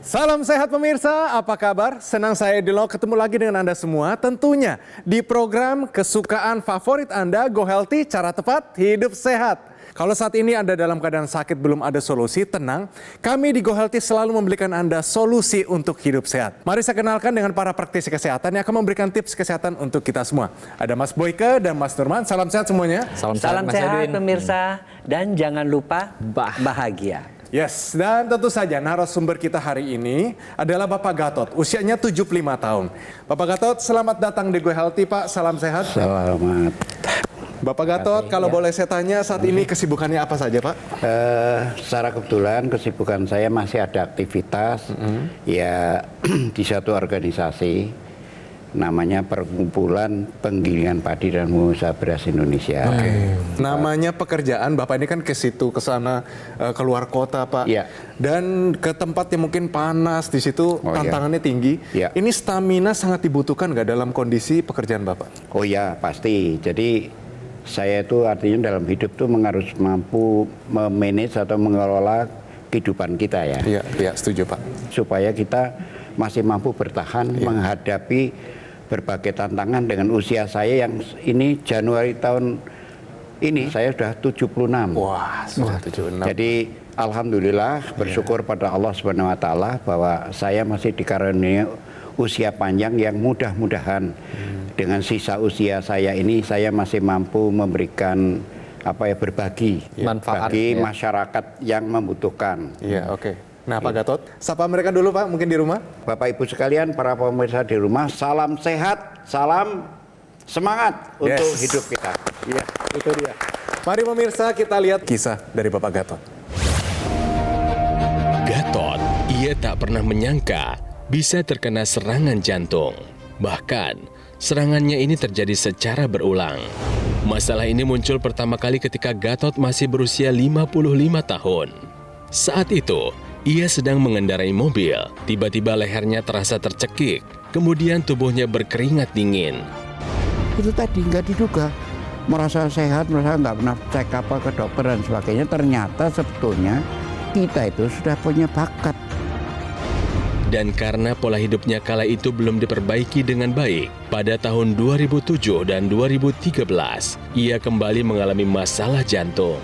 Salam sehat pemirsa, apa kabar? Senang saya Dilo ketemu lagi dengan Anda semua. Tentunya di program kesukaan favorit Anda, Go Healthy, cara tepat hidup sehat. Kalau saat ini Anda dalam keadaan sakit belum ada solusi, tenang. Kami di Go Healthy selalu memberikan Anda solusi untuk hidup sehat. Mari saya kenalkan dengan para praktisi kesehatan yang akan memberikan tips kesehatan untuk kita semua. Ada Mas Boyke dan Mas Nurman. Salam sehat semuanya. Salam sehat pemirsa, dan jangan lupa bahagia. Yes, dan tentu saja narasumber kita hari ini adalah Bapak Gatot, usianya 75 tahun. Bapak Gatot, selamat datang di Go Healthy, Pak. Salam sehat. Selamat. Bapak Gatot, kalau boleh saya tanya, saat ini kesibukannya apa saja, Pak? Secara kebetulan kesibukan saya masih ada aktivitas ya di satu organisasi namanya Perkumpulan Penggilingan Padi dan Pengusaha Beras Indonesia. Namanya pekerjaan, Bapak ini kan ke situ, ke sana, keluar kota, Pak. Iya. Dan ke tempat yang mungkin panas, di situ tantangannya tinggi. Iya. Ini stamina sangat dibutuhkan nggak dalam kondisi pekerjaan Bapak? Oh ya, pasti. Jadi saya itu artinya dalam hidup tuh harus mampu memanage atau mengelola kehidupan kita ya. Iya, setuju, Pak. Supaya kita masih mampu bertahan menghadapi berbagai tantangan dengan usia saya yang ini Januari tahun ini saya sudah 76. Wah, sudah 76. Jadi alhamdulillah bersyukur pada Allah Subhanahu wa taala bahwa saya masih dikaruniai usia panjang yang mudah-mudahan dengan sisa usia saya ini saya masih mampu memberikan berbagi manfaat bagi masyarakat yang membutuhkan. Iya, oke. Nah, Pak Gatot, sapa mereka dulu, Pak, mungkin di rumah. Bapak Ibu sekalian, para pemirsa di rumah, salam sehat, salam semangat untuk hidup kita. Iya, itu dia. Mari pemirsa kita lihat kisah dari Bapak Gatot. Gatot, ia tak pernah menyangka bisa terkena serangan jantung. Bahkan, serangannya ini terjadi secara berulang. Masalah ini muncul pertama kali ketika Gatot masih berusia 55 tahun. Saat itu, ia sedang mengendarai mobil, tiba-tiba lehernya terasa tercekik, kemudian tubuhnya berkeringat dingin. Itu tadi nggak diduga, merasa sehat, merasa nggak pernah cek apa ke dokter dan sebagainya. Ternyata sebetulnya kita itu sudah punya bakat. Dan karena pola hidupnya kala itu belum diperbaiki dengan baik, pada tahun 2007 dan 2013, ia kembali mengalami masalah jantung.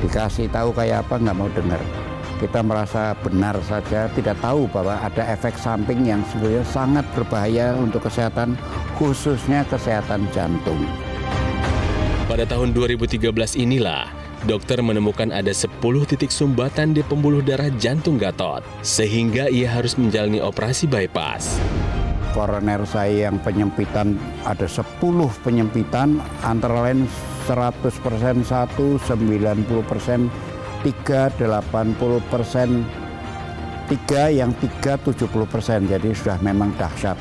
Dikasih tahu kayak apa nggak mau dengar. Kita merasa benar saja, tidak tahu bahwa ada efek samping yang sebenarnya sangat berbahaya untuk kesehatan, khususnya kesehatan jantung. Pada tahun 2013 inilah, dokter menemukan ada 10 titik sumbatan di pembuluh darah jantung Gatot, sehingga ia harus menjalani operasi bypass. Koroner saya yang penyempitan, ada 10 penyempitan, antara lain 100% 1, 90%, 3, 80%, 3, yang 3, 70%. Jadi sudah memang dahsyat.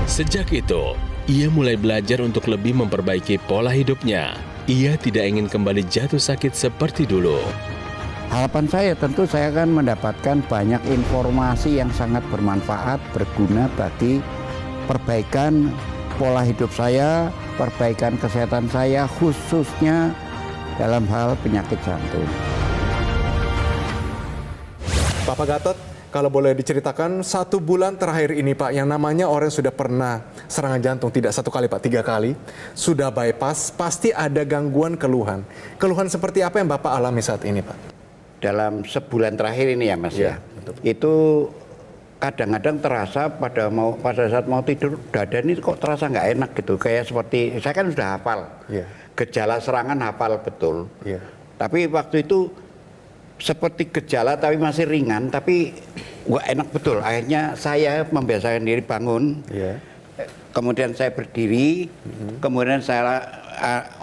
Sejak itu, ia mulai belajar untuk lebih memperbaiki pola hidupnya. Ia tidak ingin kembali jatuh sakit seperti dulu. Harapan saya tentu saya akan mendapatkan banyak informasi yang sangat bermanfaat, berguna bagi perbaikan pola hidup saya, perbaikan kesehatan saya, khususnya dalam hal penyakit jantung. Bapak Gatot, kalau boleh diceritakan 1 bulan terakhir ini, Pak, yang namanya orang sudah pernah serangan jantung, tidak 1 kali, Pak, 3 kali, sudah bypass, pasti ada gangguan keluhan. Keluhan seperti apa yang Bapak alami saat ini, Pak? Dalam sebulan terakhir ini ya Mas ya, betul. Itu kadang-kadang terasa pada saat mau tidur, dada ini kok terasa nggak enak gitu, kayak seperti, saya kan sudah hafal, gejala serangan hafal betul, tapi waktu itu seperti gejala tapi masih ringan, tapi wah enak betul. Akhirnya saya membiasakan diri bangun, kemudian saya berdiri, kemudian saya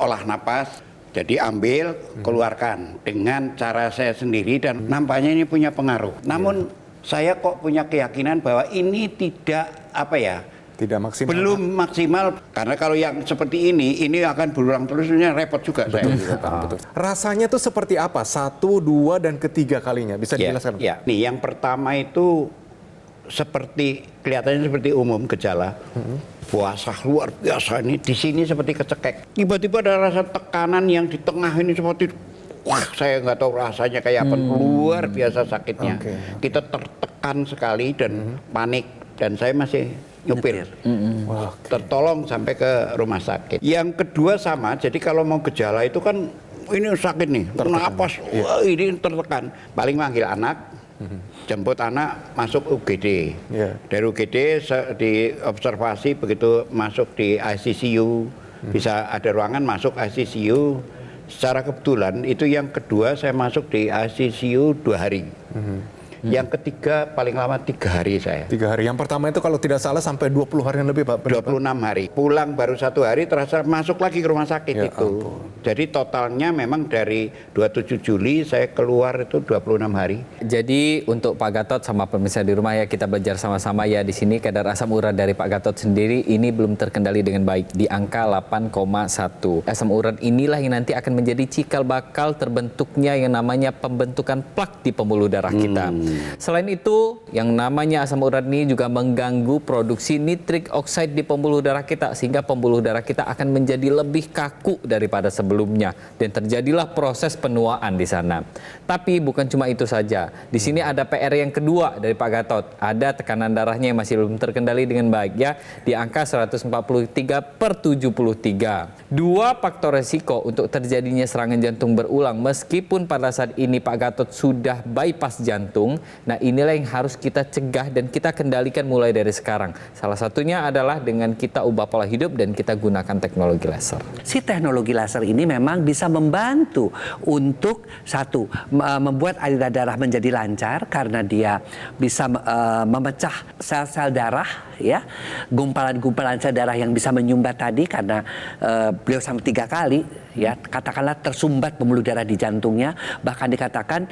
olah napas, jadi ambil, keluarkan dengan cara saya sendiri dan nampaknya ini punya pengaruh. Namun saya kok punya keyakinan bahwa ini tidak Tidak maksimal. belum maksimal, karena kalau yang seperti ini akan berulang terusnya repot juga. Betul. Rasanya tuh seperti apa? 1, 2, dan ketiga kalinya bisa dijelaskan? Ya, nih yang pertama itu kelihatannya seperti umum gejala. Puasa luar biasa ini, di sini seperti kecekek. Tiba-tiba ada rasa tekanan yang di tengah ini seperti wah saya nggak tahu rasanya kayak apa, luar biasa sakitnya. Kita tertekan tertekan sekali dan panik, dan saya masih nyupir. Tertolong sampai ke rumah sakit. Yang kedua sama, jadi kalau mau gejala itu kan ini sakit nih, napas, wah, ini tertekan. Paling manggil anak, jemput anak masuk UGD. Dari UGD diobservasi, begitu masuk di ICCU, bisa ada ruangan masuk ICCU. Secara kebetulan itu yang kedua saya masuk di ICCU 2 hari. Yang ketiga paling lama 3 hari saya. 3 hari. Yang pertama itu kalau tidak salah sampai 20 hari lebih, Pak. 26 hari. Pulang baru 1 hari terasa masuk lagi ke rumah sakit itu. Jadi totalnya memang dari 27 Juli saya keluar itu 26 hari. Jadi untuk Pak Gatot sama pemirsa di rumah ya, kita belajar sama-sama ya di sini kadar asam urat dari Pak Gatot sendiri ini belum terkendali dengan baik di angka 8,1. Asam urat inilah yang nanti akan menjadi cikal bakal terbentuknya yang namanya pembentukan plak di pembuluh darah kita. Selain itu, yang namanya asam urat ini juga mengganggu produksi nitrik oxide di pembuluh darah kita sehingga pembuluh darah kita akan menjadi lebih kaku daripada sebelumnya dan terjadilah proses penuaan di sana. Tapi bukan cuma itu saja. Di sini ada PR yang kedua dari Pak Gatot. Ada tekanan darahnya yang masih belum terkendali dengan baik ya di angka 143/73. 2 faktor resiko untuk terjadinya serangan jantung berulang meskipun pada saat ini Pak Gatot sudah bypass jantung. Nah, inilah yang harus kita cegah dan kita kendalikan mulai dari sekarang. Salah satunya adalah dengan kita ubah pola hidup dan kita gunakan teknologi laser. Si teknologi laser ini memang bisa membantu untuk satu, membuat aliran darah menjadi lancar karena dia bisa memecah sel-sel darah, ya, gumpalan-gumpalan sel darah yang bisa menyumbat tadi karena beliau sampai 3 kali, ya, katakanlah tersumbat pembuluh darah di jantungnya, bahkan dikatakan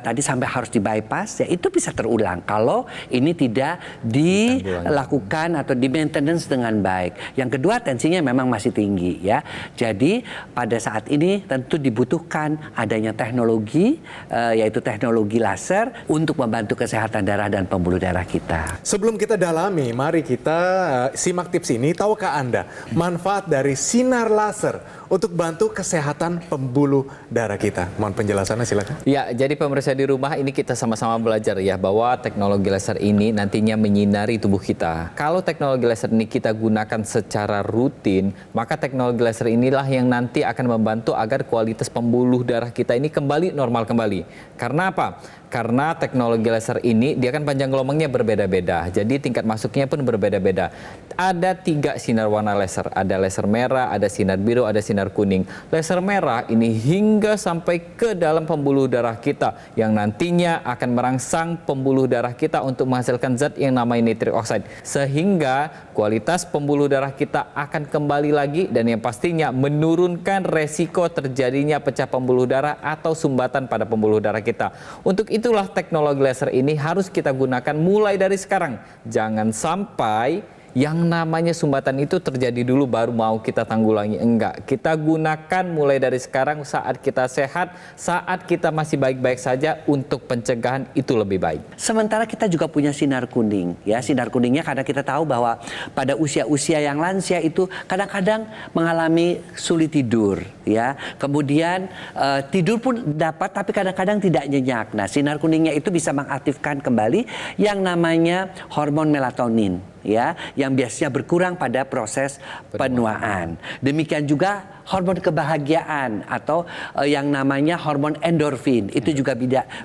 tadi sampai harus di bypass, ya itu bisa terulang kalau ini tidak dilakukan atau di maintenance dengan baik. Yang kedua, tensinya memang masih tinggi, ya. Jadi pada saat ini tentu dibutuhkan adanya teknologi, yaitu teknologi laser untuk membantu kesehatan darah dan pembuluh darah kita. Sebelum kita dalami, mari kita simak tips ini. Tahukah Anda manfaat dari sinar laser untuk bantu kesehatan pembuluh darah kita? Mohon penjelasannya, silakan. Ya, jadi pemirsa di rumah ini kita sama-sama belajar ya bahwa teknologi laser ini nantinya menyinari tubuh kita. Kalau teknologi laser ini kita gunakan secara rutin, maka teknologi laser inilah yang nanti akan membantu agar kualitas pembuluh darah kita ini kembali normal kembali. Karena apa? Karena teknologi laser ini dia kan panjang gelombangnya berbeda-beda. Jadi tingkat masuknya pun berbeda-beda. Ada 3 sinar warna laser. Ada laser merah, ada sinar biru, ada sinar kuning. Laser merah ini hingga sampai ke dalam pembuluh darah kita yang nantinya akan merangsang pembuluh darah kita untuk menghasilkan zat yang namanya nitrik oxide. Sehingga kualitas pembuluh darah kita akan kembali lagi dan yang pastinya menurunkan resiko terjadinya pecah pembuluh darah atau sumbatan pada pembuluh darah kita. Untuk itulah teknologi laser ini harus kita gunakan mulai dari sekarang. Jangan sampai yang namanya sumbatan itu terjadi dulu baru mau kita tanggulangi. Enggak, kita gunakan mulai dari sekarang saat kita sehat, saat kita masih baik-baik saja untuk pencegahan itu lebih baik. Sementara kita juga punya sinar kuning, ya. Sinar kuningnya karena kita tahu bahwa pada usia-usia yang lansia itu kadang-kadang mengalami sulit tidur, ya. Kemudian tidur pun dapat tapi kadang-kadang tidak nyenyak. Nah, sinar kuningnya itu bisa mengaktifkan kembali yang namanya hormon melatonin, ya, yang biasanya berkurang pada proses penuaan. Demikian juga hormon kebahagiaan atau yang namanya hormon endorfin itu juga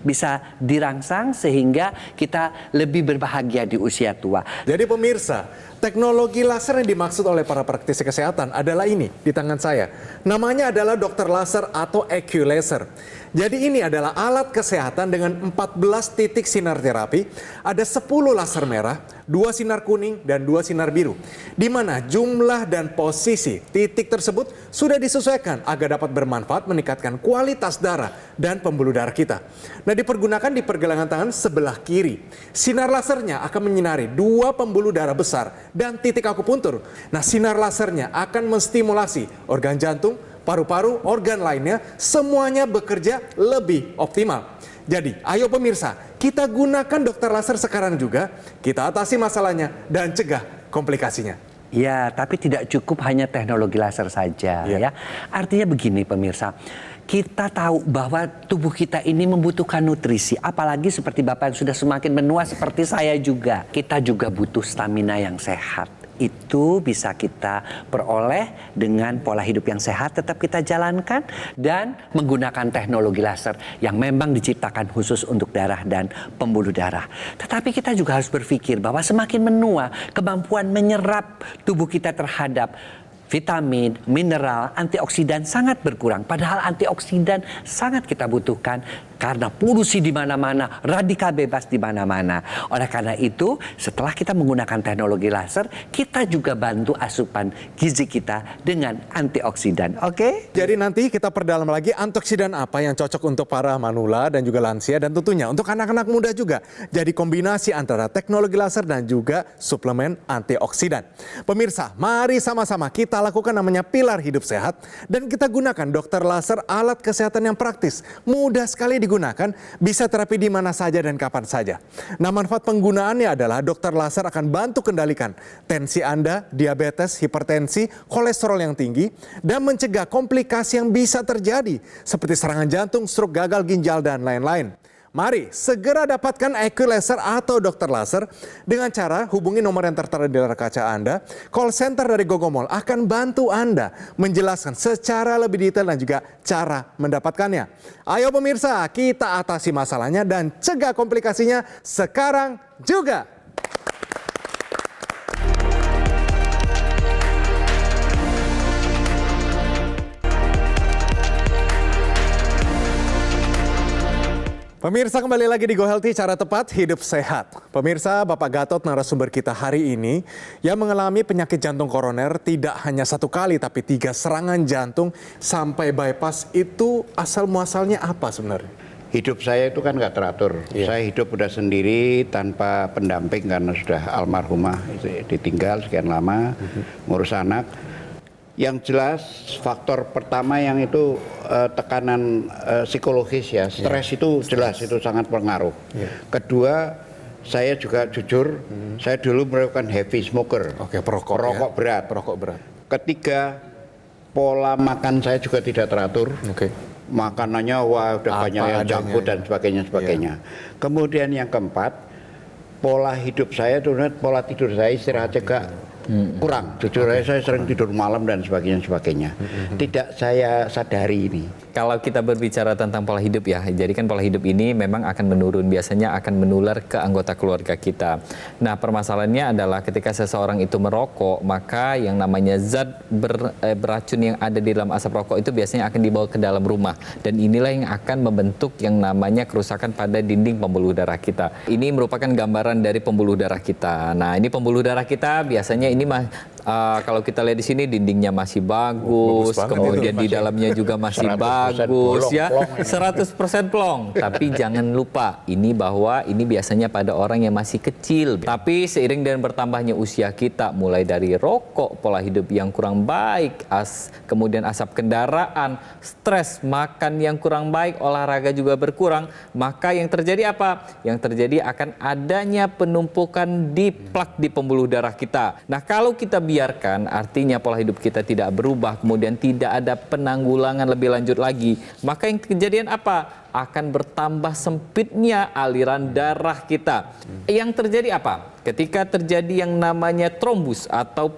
bisa dirangsang sehingga kita lebih berbahagia di usia tua. Jadi pemirsa, teknologi laser yang dimaksud oleh para praktisi kesehatan adalah ini di tangan saya. Namanya adalah Dr. Laser atau EQ-Laser. Jadi ini adalah alat kesehatan dengan 14 titik sinar terapi, ada 10 laser merah, 2 sinar kuning, dan 2 sinar biru. Di mana jumlah dan posisi titik tersebut sudah disesuaikan agar dapat bermanfaat meningkatkan kualitas darah dan pembuluh darah kita. Nah, dipergunakan di pergelangan tangan sebelah kiri. Sinar lasernya akan menyinari 2 pembuluh darah besar dan titik akupuntur. Nah, sinar lasernya akan menstimulasi organ jantung, paru-paru, organ lainnya, semuanya bekerja lebih optimal. Jadi, ayo pemirsa, kita gunakan dokter laser sekarang juga, kita atasi masalahnya dan cegah komplikasinya. Ya, tapi tidak cukup hanya teknologi laser saja, ya. Artinya begini pemirsa, kita tahu bahwa tubuh kita ini membutuhkan nutrisi. Apalagi seperti Bapak yang sudah semakin menua seperti saya juga. Kita juga butuh stamina yang sehat. Itu bisa kita peroleh dengan pola hidup yang sehat tetap kita jalankan dan menggunakan teknologi laser yang memang diciptakan khusus untuk darah dan pembuluh darah. Tetapi kita juga harus berpikir bahwa semakin menua, kemampuan menyerap tubuh kita terhadap vitamin, mineral, antioksidan sangat berkurang. Padahal antioksidan sangat kita butuhkan karena polusi di mana-mana, radikal bebas di mana-mana. Oleh karena itu, setelah kita menggunakan teknologi laser, kita juga bantu asupan gizi kita dengan antioksidan. Oke? Jadi nanti kita perdalam lagi antioksidan apa yang cocok untuk para manula dan juga lansia dan tentunya untuk anak-anak muda juga. Jadi kombinasi antara teknologi laser dan juga suplemen antioksidan. Pemirsa, mari sama-sama kita lakukan namanya pilar hidup sehat dan kita gunakan dokter laser alat kesehatan yang praktis, mudah sekali digunakan, bisa terapi di mana saja dan kapan saja. Nah, manfaat penggunaannya adalah dokter laser akan bantu kendalikan tensi Anda, diabetes, hipertensi, kolesterol yang tinggi, dan mencegah komplikasi yang bisa terjadi seperti serangan jantung, stroke, gagal ginjal, dan lain-lain. Mari segera dapatkan IQ Laser atau dokter laser dengan cara hubungi nomor yang tertera di layar kaca Anda. Call center dari Gogomall akan bantu Anda menjelaskan secara lebih detail dan juga cara mendapatkannya. Ayo pemirsa, kita atasi masalahnya dan cegah komplikasinya sekarang juga. Pemirsa, kembali lagi di Go Healthy, cara tepat hidup sehat. Pemirsa, Bapak Gatot narasumber kita hari ini yang mengalami penyakit jantung koroner tidak hanya 1 kali tapi 3 serangan jantung sampai bypass. Itu asal muasalnya apa sebenarnya? Hidup saya itu kan nggak teratur. Saya hidup udah sendiri tanpa pendamping karena sudah almarhumah, ditinggal sekian lama, ngurus anak. Yang jelas faktor pertama yang itu tekanan psikologis ya, stres itu jelas itu sangat pengaruh. Kedua, saya juga jujur, saya dulu merupakan heavy smoker. Perokok berat. Ketiga, pola makan saya juga tidak teratur. Makanannya wah udah banyak yang junk food dan sebagainya. Kemudian yang keempat, pola hidup saya itu, pola tidur saya istirahat juga kurang. Jujur saya sering tidur malam dan sebagainya. Tidak saya sadari ini. Kalau kita berbicara tentang pola hidup ya, jadi kan pola hidup ini memang akan menurun, biasanya akan menular ke anggota keluarga kita. Nah, permasalahannya adalah ketika seseorang itu merokok, maka yang namanya zat beracun yang ada di dalam asap rokok itu biasanya akan dibawa ke dalam rumah. Dan inilah yang akan membentuk yang namanya kerusakan pada dinding pembuluh darah kita. Ini merupakan gambaran dari pembuluh darah kita. Nah, ini pembuluh darah kita biasanya ini kalau kita lihat di sini dindingnya masih bagus, kemudian di dalamnya juga masih bagus ya, 100% plong. Tapi jangan lupa ini bahwa ini biasanya pada orang yang masih kecil. Tapi seiring dengan bertambahnya usia kita, mulai dari rokok, pola hidup yang kurang baik, kemudian asap kendaraan, stres, makan yang kurang baik, olahraga juga berkurang, maka yang terjadi apa? Yang terjadi akan adanya penumpukan di plak di pembuluh darah kita. Nah, kalau kita biarkan, artinya pola hidup kita tidak berubah, kemudian tidak ada penanggulangan lebih lanjut lagi, maka yang kejadian apa? Akan bertambah sempitnya aliran darah kita. Yang terjadi apa? Ketika terjadi yang namanya trombus atau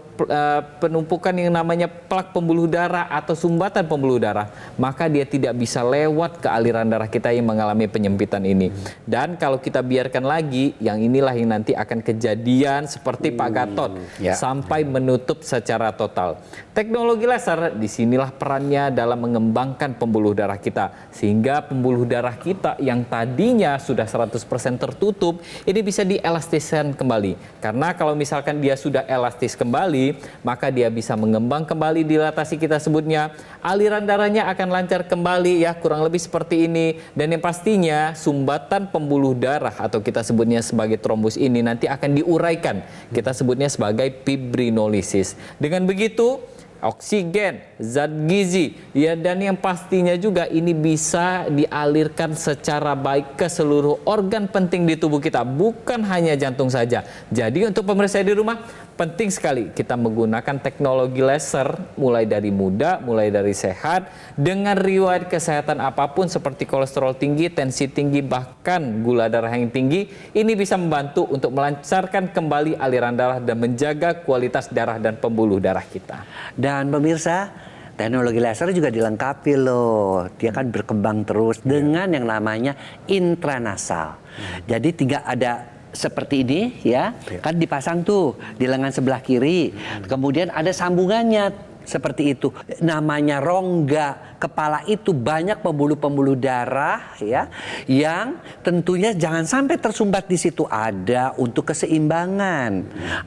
penumpukan yang namanya plak pembuluh darah atau sumbatan pembuluh darah, maka dia tidak bisa lewat ke aliran darah kita yang mengalami penyempitan ini. Dan kalau kita biarkan lagi, yang inilah yang nanti akan kejadian seperti Pak Gatot sampai menutup secara total. Teknologi laser disinilah perannya dalam mengembangkan pembuluh darah kita, sehingga pembuluh darah kita yang tadinya sudah 100% tertutup ini bisa dielastiskan kembali. Karena kalau misalkan dia sudah elastis kembali, maka dia bisa mengembang kembali, dilatasi kita sebutnya, aliran darahnya akan lancar kembali ya, kurang lebih seperti ini. Dan yang pastinya sumbatan pembuluh darah atau kita sebutnya sebagai trombus ini nanti akan diuraikan, kita sebutnya sebagai fibrinolisis. Dengan begitu oksigen zat gizi, ya, dan yang pastinya juga ini bisa dialirkan secara baik ke seluruh organ penting di tubuh kita, bukan hanya jantung saja. Jadi untuk pemirsa di rumah, penting sekali kita menggunakan teknologi laser mulai dari muda, mulai dari sehat, dengan riwayat kesehatan apapun seperti kolesterol tinggi, tensi tinggi, bahkan gula darah yang tinggi. Ini bisa membantu untuk melancarkan kembali aliran darah dan menjaga kualitas darah dan pembuluh darah kita. Dan pemirsa, teknologi laser juga dilengkapi loh. Dia kan berkembang terus dengan yang namanya intranasal. Jadi tinggal ada seperti ini ya, kan dipasang tuh di lengan sebelah kiri. Kemudian ada sambungannya seperti itu. Namanya rongga kepala itu banyak pembuluh-pembuluh darah ya, yang tentunya jangan sampai tersumbat di situ. Ada untuk keseimbangan,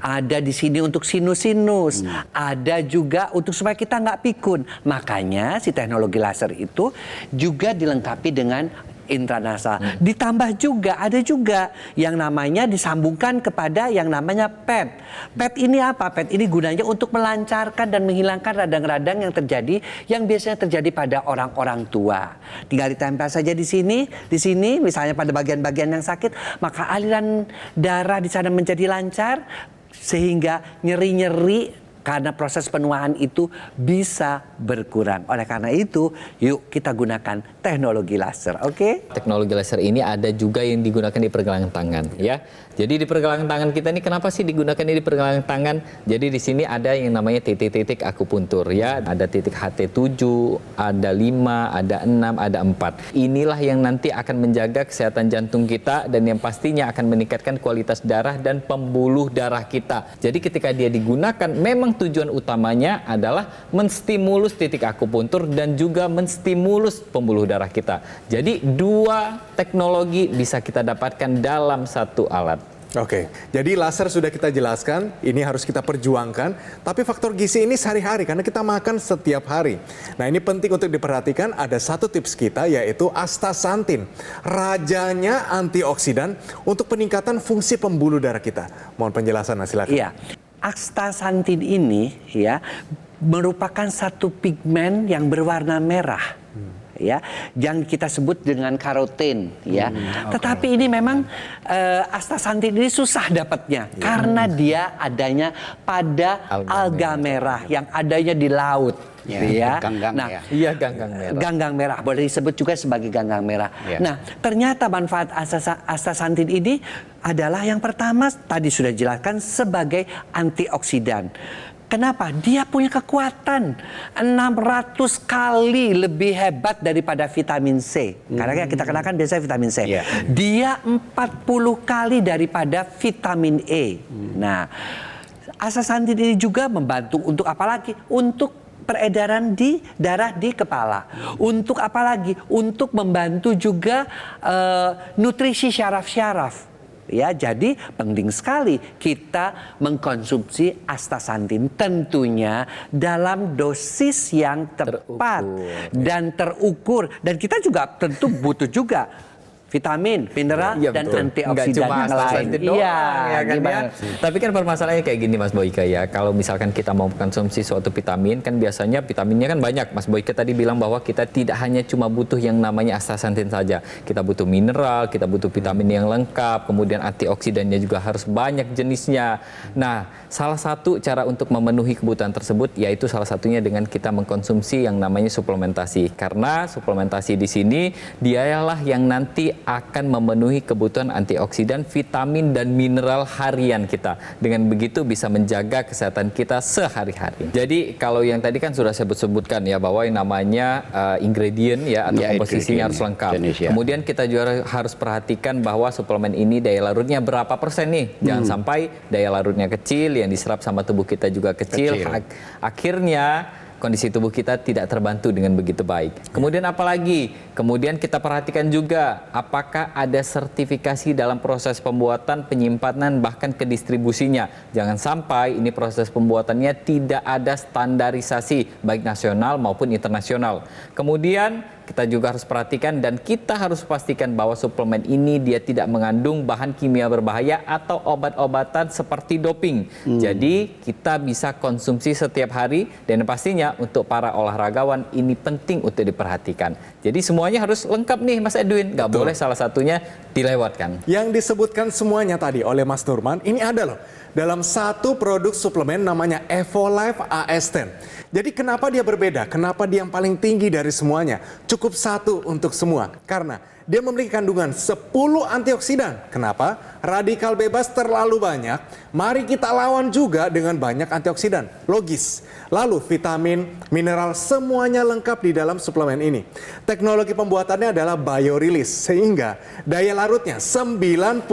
ada di sini untuk sinus-sinus, ada juga untuk supaya kita nggak pikun. Makanya si teknologi laser itu juga dilengkapi dengan intranasal. Ditambah juga ada juga yang namanya disambungkan kepada yang namanya PET. PET ini apa? PET ini gunanya untuk melancarkan dan menghilangkan radang-radang yang biasanya terjadi pada orang-orang tua. Tinggal ditempel saja di sini misalnya pada bagian-bagian yang sakit, maka aliran darah di sana menjadi lancar sehingga nyeri-nyeri karena proses penuaan itu bisa berkurang. Oleh karena itu, yuk kita gunakan teknologi laser, oke? Teknologi laser ini ada juga yang digunakan di pergelangan tangan, ya. Jadi di pergelangan tangan kita ini kenapa sih digunakan di pergelangan tangan? Jadi di sini ada yang namanya titik-titik akupuntur, ya. Ada titik HT7, ada 5, ada 6, ada 4. Inilah yang nanti akan menjaga kesehatan jantung kita dan yang pastinya akan meningkatkan kualitas darah dan pembuluh darah kita. Jadi ketika dia digunakan, memang tujuan utamanya adalah menstimulus titik akupuntur dan juga menstimulus pembuluh darah kita. Jadi dua teknologi bisa kita dapatkan dalam satu alat. Oke, jadi laser sudah kita jelaskan, ini harus kita perjuangkan, tapi faktor gizi ini sehari-hari karena kita makan setiap hari. Nah ini penting untuk diperhatikan, ada satu tips kita yaitu astaxanthin, rajanya antioksidan untuk peningkatan fungsi pembuluh darah kita. Mohon penjelasan, silakan. Iya, astaxanthin ini ya merupakan satu pigmen yang berwarna merah. Ya, yang kita sebut dengan karoten ya. Tetapi ini memang astaxanthin ini susah dapatnya karena dia adanya pada alga merah yang adanya di laut. Ya. Ganggang, nah, ya. Iya, ganggang merah. Ganggang merah boleh disebut juga sebagai ganggang merah. Ya. Nah, ternyata manfaat astaxanthin ini adalah yang pertama tadi sudah dijelaskan sebagai antioksidan. Kenapa? Dia punya kekuatan 600 kali lebih hebat daripada vitamin C. Karena kita kenakan biasanya vitamin C. Yeah. Dia 40 kali daripada vitamin E. Nah, astaxanthin ini juga membantu untuk apa lagi? Untuk peredaran di darah di kepala. Untuk apa lagi? Untuk membantu juga nutrisi syaraf-syaraf. Ya, jadi penting sekali kita mengkonsumsi astaxanthin tentunya dalam dosis yang tepat dan terukur. Dan kita juga tentu butuh juga vitamin, mineral, Iya, dan betul. antioksidan Nggak cuma yang lain. astaxanthin doang, ya kan, gimana? ya. Tapi kan permasalahannya kayak gini Mas Boyka ya. Kalau misalkan kita mau konsumsi suatu vitamin, kan biasanya vitaminnya kan banyak. Mas Boyka tadi bilang bahwa kita tidak hanya cuma butuh yang namanya astaxanthin saja. Kita butuh mineral, kita butuh vitamin yang lengkap, kemudian antioksidannya juga harus banyak jenisnya. Nah, salah satu cara untuk memenuhi kebutuhan tersebut yaitu salah satunya dengan kita mengkonsumsi yang namanya suplementasi. Karena suplementasi di sini dialah yang nanti akan memenuhi kebutuhan antioksidan, vitamin, dan mineral harian kita. Dengan begitu bisa menjaga kesehatan kita sehari-hari. Jadi kalau yang tadi kan sudah saya sebutkan ya bahwa yang namanya ingredient ya atau Ya, komposisinya harus ingredient, lengkap. jenis, ya. Kemudian kita juga harus perhatikan bahwa suplemen ini daya larutnya berapa persen nih. Jangan sampai daya larutnya kecil, yang diserap sama tubuh kita juga kecil. Akhirnya kondisi tubuh kita tidak terbantu dengan begitu baik. Kemudian apalagi? Kemudian kita perhatikan juga apakah ada sertifikasi dalam proses pembuatan, penyimpanan, bahkan ke distribusinya. Jangan sampai ini proses pembuatannya tidak ada standarisasi baik nasional maupun internasional. Kemudian kita juga harus perhatikan dan kita harus pastikan bahwa suplemen ini dia tidak mengandung bahan kimia berbahaya atau obat-obatan seperti doping. Jadi kita bisa konsumsi setiap hari dan pastinya untuk para olahragawan ini penting untuk diperhatikan. Jadi semuanya harus lengkap nih Mas Edwin, nggak boleh salah satunya dilewatkan. Yang disebutkan semuanya tadi oleh Mas Nurman, ini ada loh dalam satu produk suplemen namanya Evolife AS10. Jadi kenapa dia berbeda? Kenapa dia yang paling tinggi dari semuanya? Cukup satu untuk semua. Karena dia memiliki kandungan 10 antioksidan. Kenapa? Radikal bebas terlalu banyak. Mari kita lawan juga dengan banyak antioksidan. Logis. Lalu vitamin, mineral semuanya lengkap di dalam suplemen ini. Teknologi pembuatannya adalah biorelease sehingga daya larutnya 95%.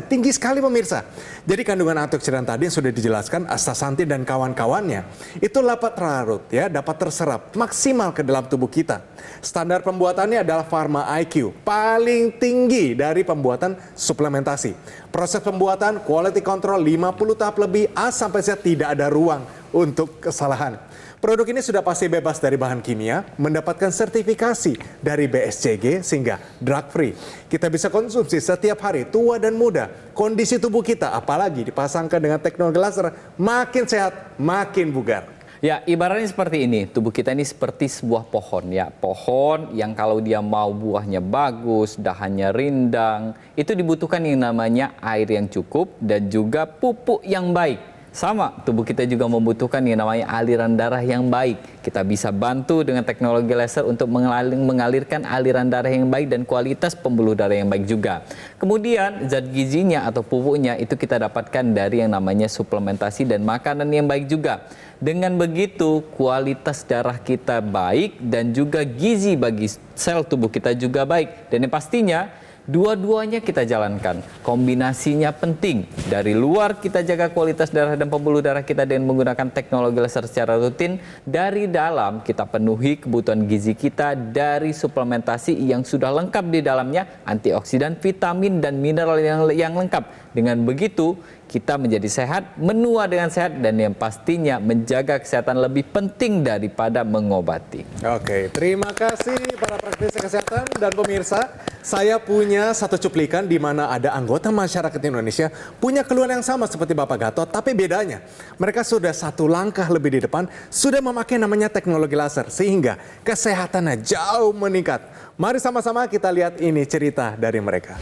Tinggi sekali pemirsa. Jadi kandungan antioksidan tadi yang sudah dijelaskan astaxanthin dan kawan-kawannya itu dapat larut ya, dapat terserap maksimal ke dalam tubuh kita. Standar pembuatannya adalah Pharma IQ, paling tinggi dari pembuatan suplementasi. Proses pembuatan, quality control 50 tahap lebih, A sampai Z tidak ada ruang untuk kesalahan. Produk ini sudah pasti bebas dari bahan kimia, mendapatkan sertifikasi dari BSCG sehingga drug free. Kita bisa konsumsi setiap hari, tua dan muda. Kondisi tubuh kita, apalagi dipasangkan dengan teknologi laser, makin sehat, makin bugar. Ya, ibaratnya seperti ini. Tubuh kita ini seperti sebuah pohon ya. Pohon yang kalau dia mau buahnya bagus, dahannya rindang, itu dibutuhkan yang namanya air yang cukup dan juga pupuk yang baik. Sama, tubuh kita juga membutuhkan yang namanya aliran darah yang baik. Kita bisa bantu dengan teknologi laser untuk mengalirkan aliran darah yang baik dan kualitas pembuluh darah yang baik juga. Kemudian zat gizinya atau pupuknya itu kita dapatkan dari yang namanya suplementasi dan makanan yang baik juga. Dengan begitu kualitas darah kita baik dan juga gizi bagi sel tubuh kita juga baik. Dan yang pastinya dua-duanya kita jalankan. Kombinasinya penting. Dari luar kita jaga kualitas darah dan pembuluh darah kita dengan menggunakan teknologi laser secara rutin. Dari dalam kita penuhi kebutuhan gizi kita dari suplementasi yang sudah lengkap di dalamnya. Antioksidan, vitamin, dan mineral yang lengkap. Dengan begitu kita menjadi sehat, menua dengan sehat, dan yang pastinya menjaga kesehatan lebih penting daripada mengobati. Oke, terima kasih para praktisi kesehatan dan pemirsa. Saya punya satu cuplikan di mana ada anggota masyarakat Indonesia punya keluhan yang sama seperti Bapak Gatot, tapi bedanya mereka sudah satu langkah lebih di depan, sudah memakai namanya teknologi laser sehingga kesehatannya jauh meningkat. Mari sama-sama kita lihat ini cerita dari mereka.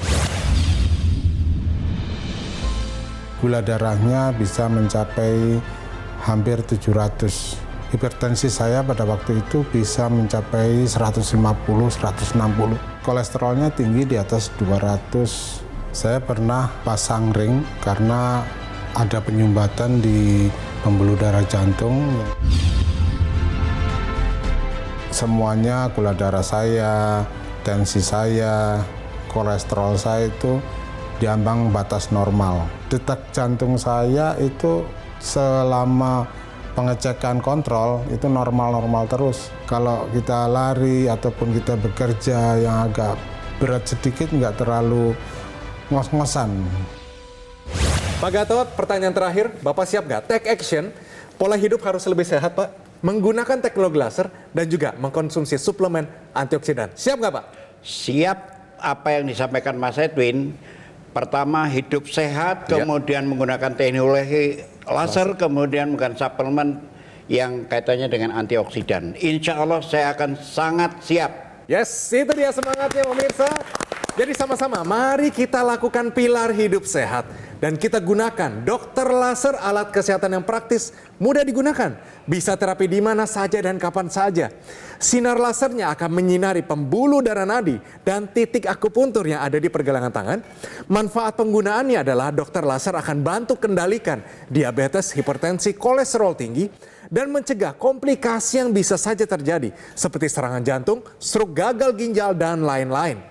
Gula darahnya bisa mencapai hampir 700. Hipertensi saya pada waktu itu bisa mencapai 150, 160. Kolesterolnya tinggi di atas 200. Saya pernah pasang ring karena ada penyumbatan di pembuluh darah jantung. Semuanya gula darah saya, tensi saya, kolesterol saya itu di ambang batas normal. Detak jantung saya itu selama pengecekan kontrol itu normal-normal terus. Kalau kita lari ataupun kita bekerja yang agak berat sedikit nggak terlalu ngos-ngosan. Pak Gatot, pertanyaan terakhir, Bapak siap nggak take action? Pola hidup harus lebih sehat, Pak. Menggunakan teknologi laser dan juga mengkonsumsi suplemen antioksidan. Siap nggak, Pak? Siap apa yang disampaikan Mas Edwin. Pertama hidup sehat, kemudian menggunakan teknologi laser, kemudian menggunakan suplemen yang kaitannya dengan antioksidan. Insya Allah saya akan sangat siap. Yes, itu dia semangatnya pemirsa. Jadi sama-sama mari kita lakukan pilar hidup sehat. Dan kita gunakan dokter laser, alat kesehatan yang praktis, mudah digunakan. Bisa terapi di mana saja dan kapan saja. Sinar lasernya akan menyinari pembuluh darah nadi dan titik akupuntur yang ada di pergelangan tangan. Manfaat penggunaannya adalah dokter laser akan bantu kendalikan diabetes, hipertensi, kolesterol tinggi, dan mencegah komplikasi yang bisa saja terjadi seperti serangan jantung, stroke, gagal ginjal, dan lain-lain.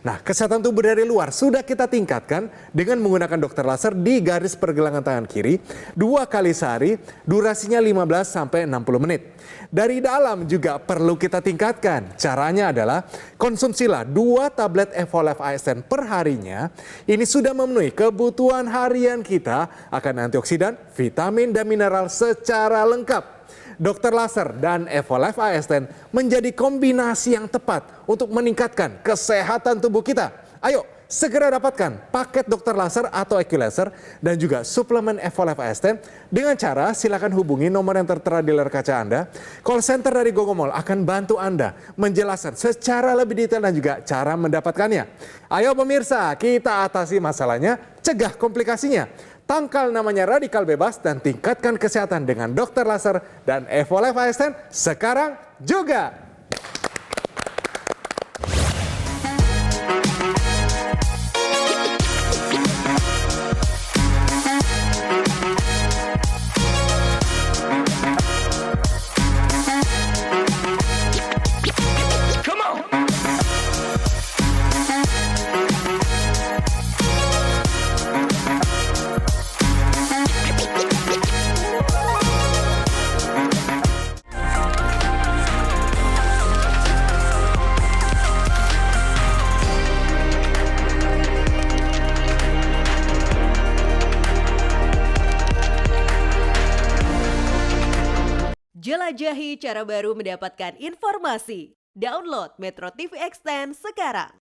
Nah, kesehatan tubuh dari luar sudah kita tingkatkan dengan menggunakan dokter laser di garis pergelangan tangan kiri 2 kali sehari, durasinya 15-60 menit. Dari dalam juga perlu kita tingkatkan. Caranya adalah konsumsilah 2 tablet Evolife AS10 per harinya. Ini sudah memenuhi kebutuhan harian kita akan antioksidan, vitamin, dan mineral secara lengkap. Dr. Laser dan Evolife AS10 menjadi kombinasi yang tepat untuk meningkatkan kesehatan tubuh kita. Ayo, segera dapatkan paket Dr. Laser atau Equilaser dan juga suplemen Evolife AS10 dengan cara silakan hubungi nomor yang tertera di layar kaca Anda. Call center dari Gogomall akan bantu Anda menjelaskan secara lebih detail dan juga cara mendapatkannya. Ayo pemirsa, kita atasi masalahnya, cegah komplikasinya. Tangkal namanya radikal bebas dan tingkatkan kesehatan dengan Dr. Laser dan Evolife AS10 sekarang juga. Jelajahi cara baru mendapatkan informasi. Download Metro TV Extend sekarang.